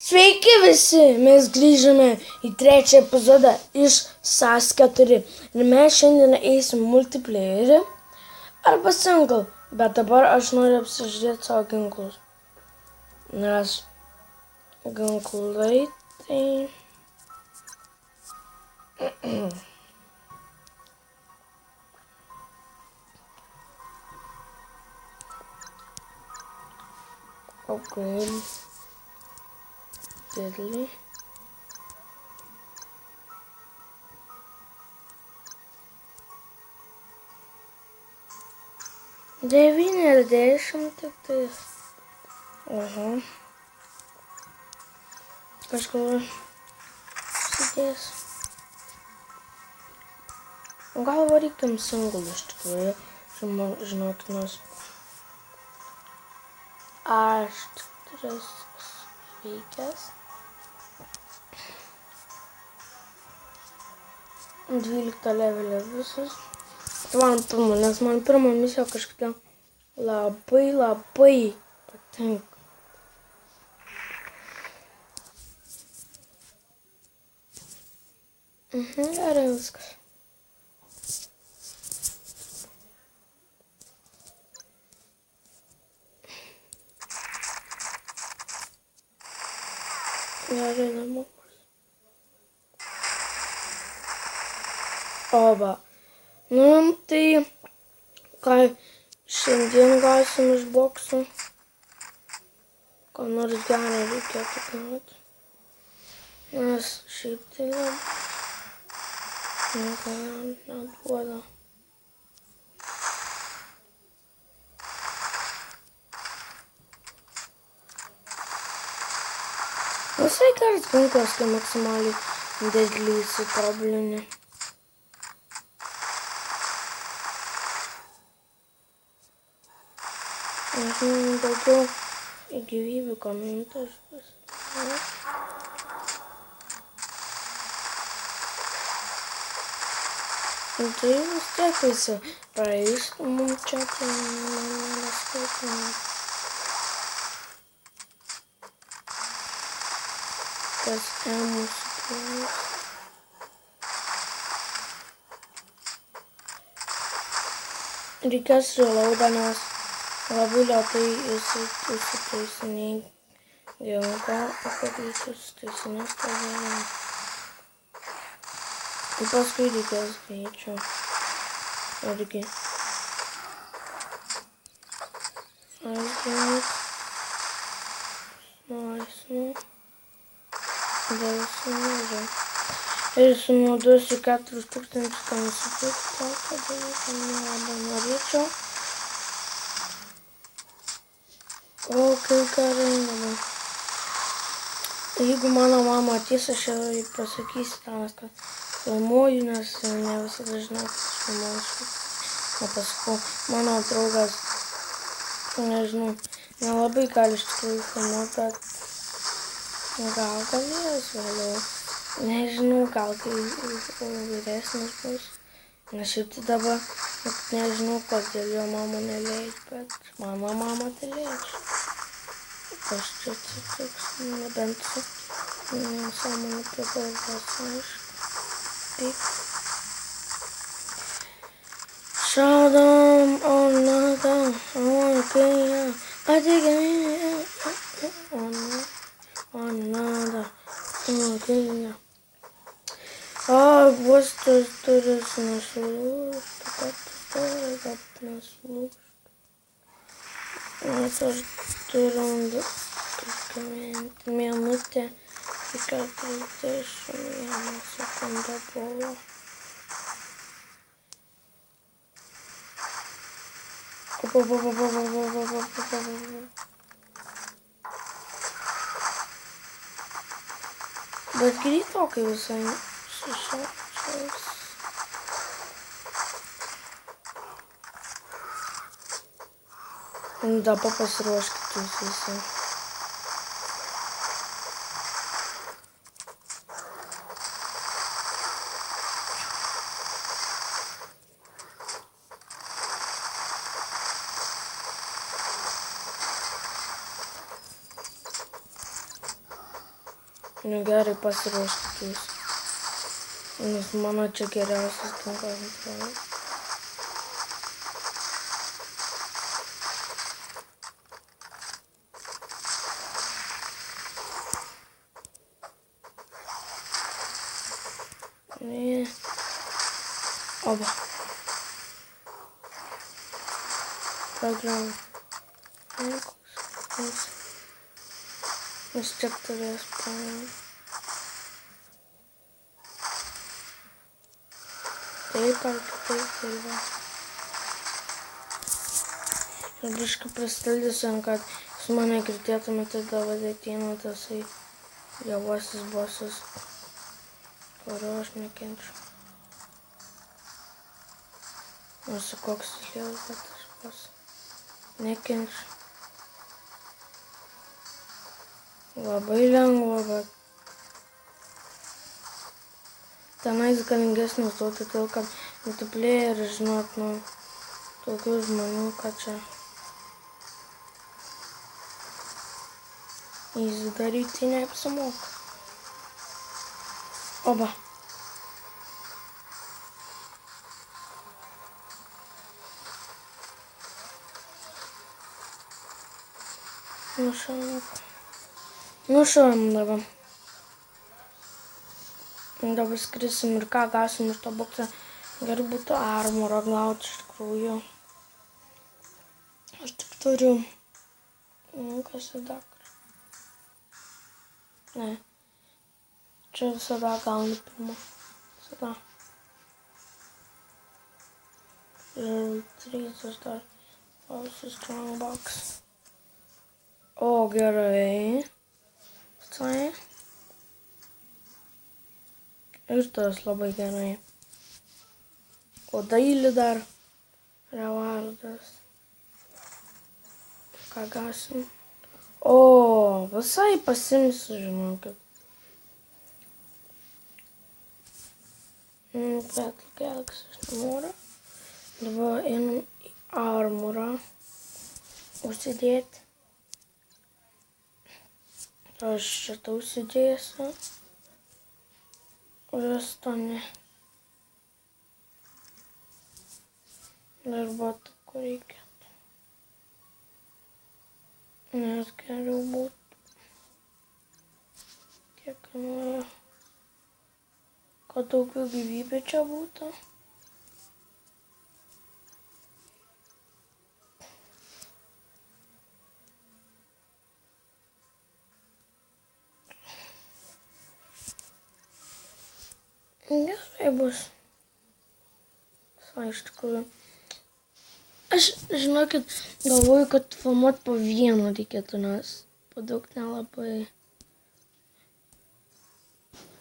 Sveiki visi, mes grįžome į trečią epizodą iš SAS 4 ir mes šiandien eisim multiplayerį arba single, bet dabar aš noriu apsižiūrėti savo ginklus, nes ginklai tai... Upgrade. Deadly. Devyni ir 10 tik tais. Kažkur sudės. Gal varykim single iš tikrųjų, žinotų, nes aš tris veikęs. 12 levelio visus. Man pirma, nes man pirma misija kažkaip labai patinka. Gerai viskas. Gerai namus. Oba. Nu, tai ką šiandien gausim iš boksų. Ko nors gerą reikėtų gauti. Nes šiaip tai neduoda. Visai geras ginklas, kai maksimaliai deadly su problemi. Nežinau, daugiau gyvybių komentas. Tai vis tiek visi praeis mums čia, tai man neskaitina. Tas mūsų praeis. Reikės reloadą, nes labai lėtai įsitaisinėjau ginklą, o kad įsitaisinės tą vėlą. Ir paskui reikės greičio. Irgi. Ir sunauduosiu 4000 nusipirkti, kada nelabai norėčiau. O, kaip gerai dabar. Jeigu mano mama ateis, aš jau pasakysiu tavęs, kad filmuoju, nes ne visada žinau, kad aš filmuoju. Nepasakau, mano draugas, nežinau, nelabai gali iš tikrųjų filmuoti, bet gal galės vėliau. Nežinau, gal kai vyresnis bus. Nes šiaip tai dabar nežinau, kodėl jo mama neleidžia, bet mano mama tai leidžia. Aš čia atsitiks, nebent su sąmonė prigalvos, aišku. Šaudom, nada, nada, vos tas duris nesulūžta, kad nesulūžta. Nes aš turiu minutę į 41 sekundę buvo. Bet greitokai visai sušaukčiaus. Dabar pasiruoškit jūs visi. Nu gerai pasiruoškit jūs. Nes mano čia geriausias ginklas. Oba. Программа. Инструктор исполнил. Taip. Ir biškai pristildysiu, kad su mane girdėtumėte dabar ateina tasai jauvasis bosas, kurio aš nekenčiu. Nors koks lievas, bet aš pas nekenčiu. Labai lengva, bet tenais galingesnis duoti, todėl kad multiplayer, žinot, tokių žmonių, kad čia įsidaryti neapsimoka. Oba. Nušaunam dabar. Dabar skrisim ir ką gausim iš to bokso. Gerai būtų armorą gauti iš tikrųjų. Aš tik turiu. Kas tada? Ne. Čia visada gauni pirmą. Visada. Ir 3 aš dar gausiu strongbox. O, gerai. Štai. Ir tas labai gerai. O dailį dar. Revardas. Ką gausim? O, visai pasimsiu, žinokit. Bet gelks aš nenoriu. Dabar einam į armorą. Užsidėti. Aš šitą užsidėsiu. Resto ne. Dar batų, kur reikėtų. Nes geriau būtų. Kiek noriu. Kad daugiau gyvybė čia būtų. Gerai bus. Iš tikrųjų. Aš, žinokit, galvoju, kad filmuot po vieną reikėtų, nes po daug nelabai.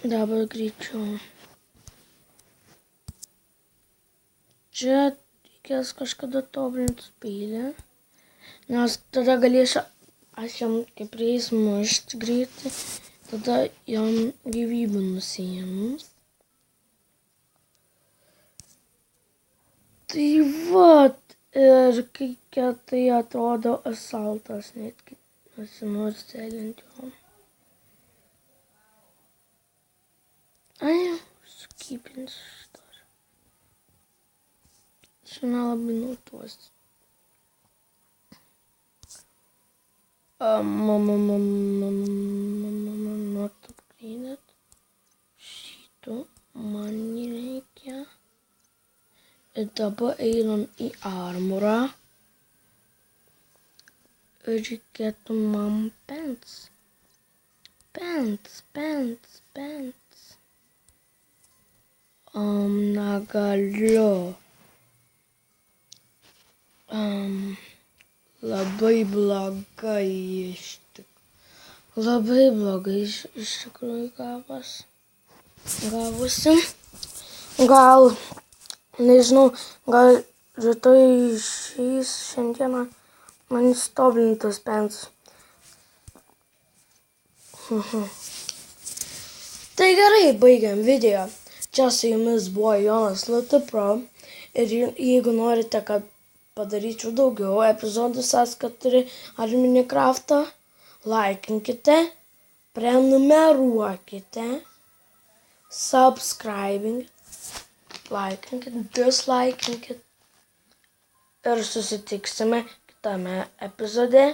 Dabar greičiau. Čia reikės kažkada tobulinti spėlį, nes tada galėsiu aš jam kaip reis mušti greitai, tada jam gyvybę nusiėmus. Tai vat, ir kai tai atrodo asaltas netgi, nesinori selinti jo. Ai, skipinsiu šitą. Čia nelabai naudos. Not upgraded. Šito man nereikia. Ir dabar einam į armorą. Ir reikėtų man pants. Negaliu. Labai blogai iš tikrųjų. Labai blogai iš tikrųjų gavosi. Gal, nežinau, gal rytoj išeis šiandieną man įstobulintas pants. Tai gerai, baigiam video. Čia su jumis buvo Jonas LTPro. Ir jeigu norite, kad padaryčiau daugiau epizodų SAS4 ar Minecraft'o, laikinkite prenumeruokite, subscribinkit, laikinkit, dislaikinkit ir susitiksime kitame epizode.